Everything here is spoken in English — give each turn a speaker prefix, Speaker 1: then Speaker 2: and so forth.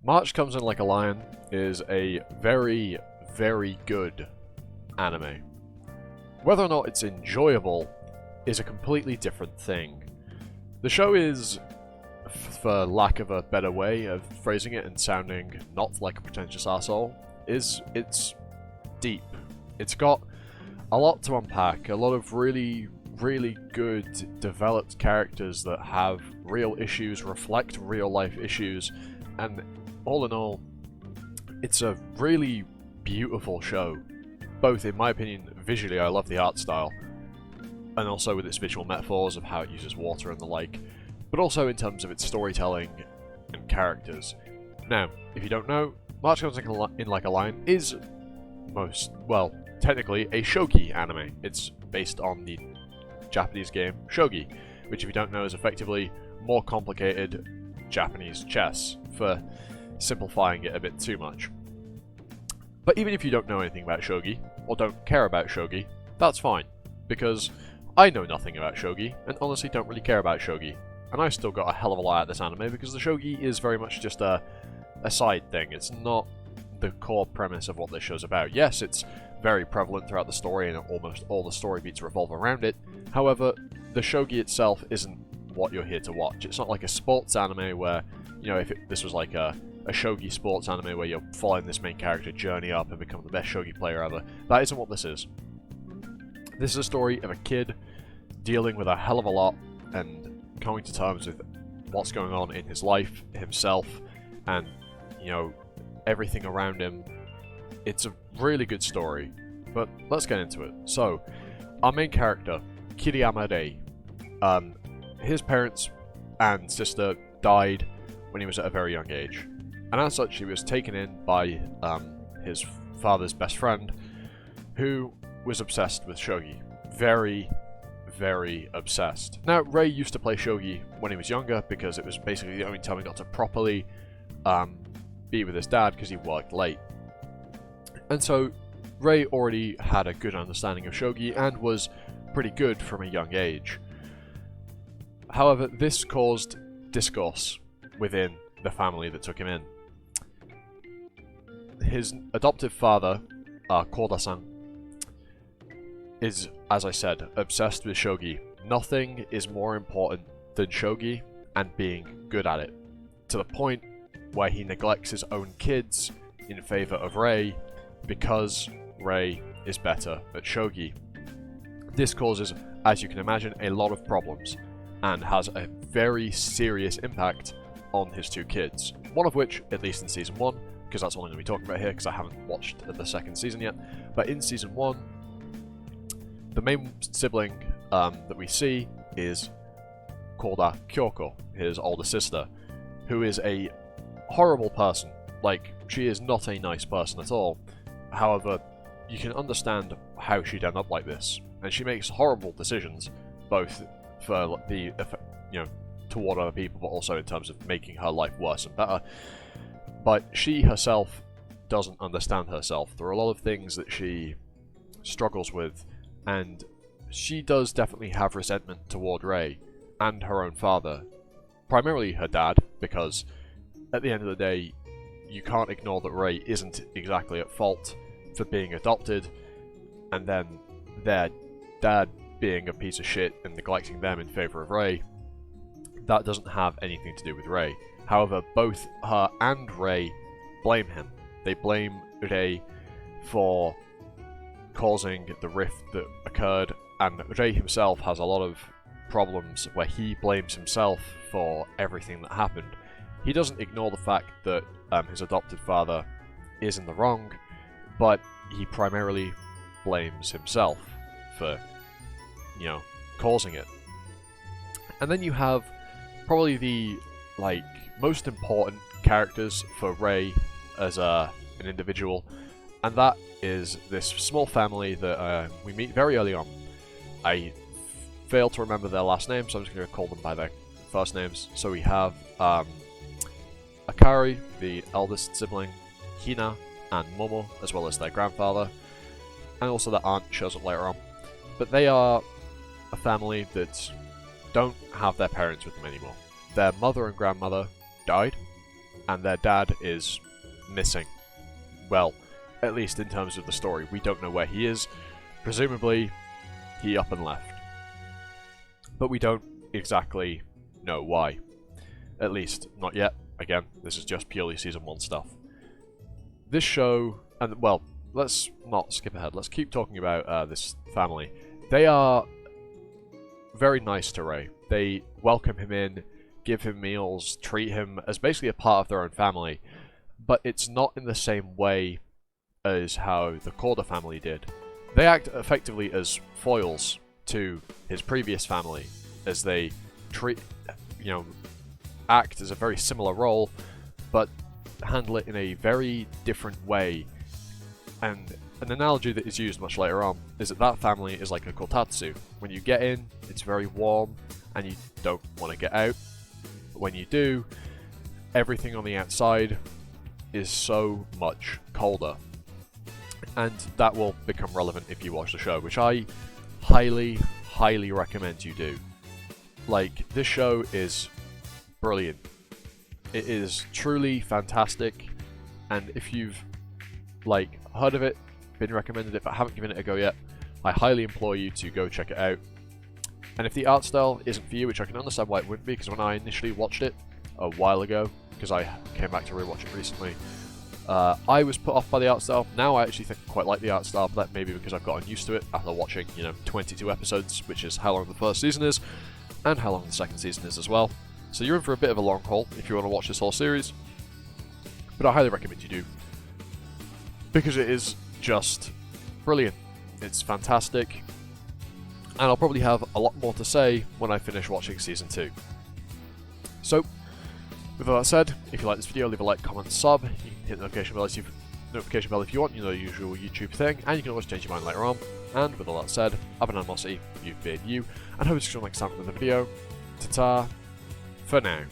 Speaker 1: March Comes In Like a Lion is a very, very good anime. Whether or not it's enjoyable is a completely different thing. The show is, for lack of a better way of phrasing it and sounding not like a pretentious arsehole, it's deep. It's got a lot to unpack, a lot of really, really good developed characters that have real issues, reflect real life issues, and all in all, it's a really beautiful show. Both, in my opinion, visually, I love the art style, and also with its visual metaphors of how it uses water and the like, but also in terms of its storytelling and characters. Now, if you don't know, March Comes In Like a Lion is technically a shogi anime. It's based on the Japanese game shogi, which if you don't know is effectively more complicated Japanese chess, for simplifying it a bit too much. But even if you don't know anything about shogi, or don't care about shogi, that's fine, because I know nothing about shogi, and honestly don't really care about shogi, and I still got a hell of a lot out of this anime because the shogi is very much just a side thing. It's not the core premise of what this show's about. Yes, it's very prevalent throughout the story, and almost all the story beats revolve around it. However, the shogi itself isn't what you're here to watch. It's not like a sports anime where, you know, this was like a shogi sports anime where you're following this main character journey up and become the best shogi player ever. That isn't what this is. This is a story of a kid dealing with a hell of a lot and coming to terms with what's going on in his life, himself, and, you know, everything around him. It's a really good story, but let's get into it. So, our main character, Kiriyama Rei, his parents and sister died when he was at a very young age, and as such he was taken in by his father's best friend, who was obsessed with shogi. Very, very obsessed. Now, Rei used to play shogi when he was younger because it was basically the only time he got to properly be with his dad because he worked late. And so Rei already had a good understanding of shogi and was pretty good from a young age. However, this caused discourse within the family that took him in. His adoptive father, Koda-san, is, as I said, obsessed with shogi. Nothing is more important than shogi and being good at it, to the point where he neglects his own kids in favor of Rei because Rei is better at shogi. This causes, as you can imagine, a lot of problems and has a very serious impact on his two kids. One of which, at least in Season 1, because that's all I'm going to be talking about here because I haven't watched the second season yet, but in Season 1, the main sibling that we see is Koda Kyoko, his older sister, who is a horrible person. Like, she is not a nice person at all. However, you can understand how she'd end up like this, and she makes horrible decisions, both for toward other people, but also in terms of making her life worse and better. But she herself doesn't understand herself. There are a lot of things that she struggles with, and she does definitely have resentment toward Rei and her own father. Primarily her dad, because at the end of the day, you can't ignore that Rei isn't exactly at fault for being adopted, and then their dad being a piece of shit and neglecting them in favor of Rei. That doesn't have anything to do with Rei. However, both her and Rei blame him. They blame Rei for causing the rift that occurred, and Rei himself has a lot of problems where he blames himself for everything that happened. He doesn't ignore the fact that his adopted father is in the wrong, but he primarily blames himself for, you know, causing it. And then you have probably the, most important characters for Rei as an individual, and that is this small family that we meet very early on. I fail to remember their last names, so I'm just going to call them by their first names. So we have Akari, the eldest sibling, Hina, and Momo, as well as their grandfather, and also their aunt shows up later on. But they are a family that don't have their parents with them anymore. Their mother and grandmother died, and their dad is missing. Well, at least in terms of the story, we don't know where he is. Presumably, he up and left. But we don't exactly know why. At least, not yet. Again, this is just purely Season 1 stuff. This show, and well, let's not skip ahead. Let's keep talking about this family. They are very nice to Rei. They welcome him in, give him meals, treat him as basically a part of their own family. But it's not in the same way as how the Korda family did. They act effectively as foils to his previous family, as they act as a very similar role, but handle it in a very different way. And an analogy that is used much later on is that family is like a kotatsu. When you get in, it's very warm, and you don't want to get out. But when you do, everything on the outside is so much colder. And that will become relevant if you watch the show, which I highly, highly recommend you do. Like, this show is brilliant. It is truly fantastic, and if you've, like, heard of it, been recommended it, but haven't given it a go yet, I highly implore you to go check it out. And if the art style isn't for you, which I can understand why it wouldn't be, because when I initially watched it a while ago, because I came back to rewatch it recently, I was put off by the art style. Now I actually think I quite like the art style, but that may be because I've gotten used to it after watching, 22 episodes, which is how long the first season is, and how long the second season is as well. So you're in for a bit of a long haul if you want to watch this whole series, but I highly recommend you do, because it is just brilliant. It's fantastic, and I'll probably have a lot more to say when I finish watching Season 2. So, with all that said, if you like this video, leave a like, comment, sub. You can hit the notification bell if you want, the usual YouTube thing, and you can always change your mind later on. And with all that said, I've been Animosity, you've been you, and hope to see you next time in the video. Ta-ta, for now.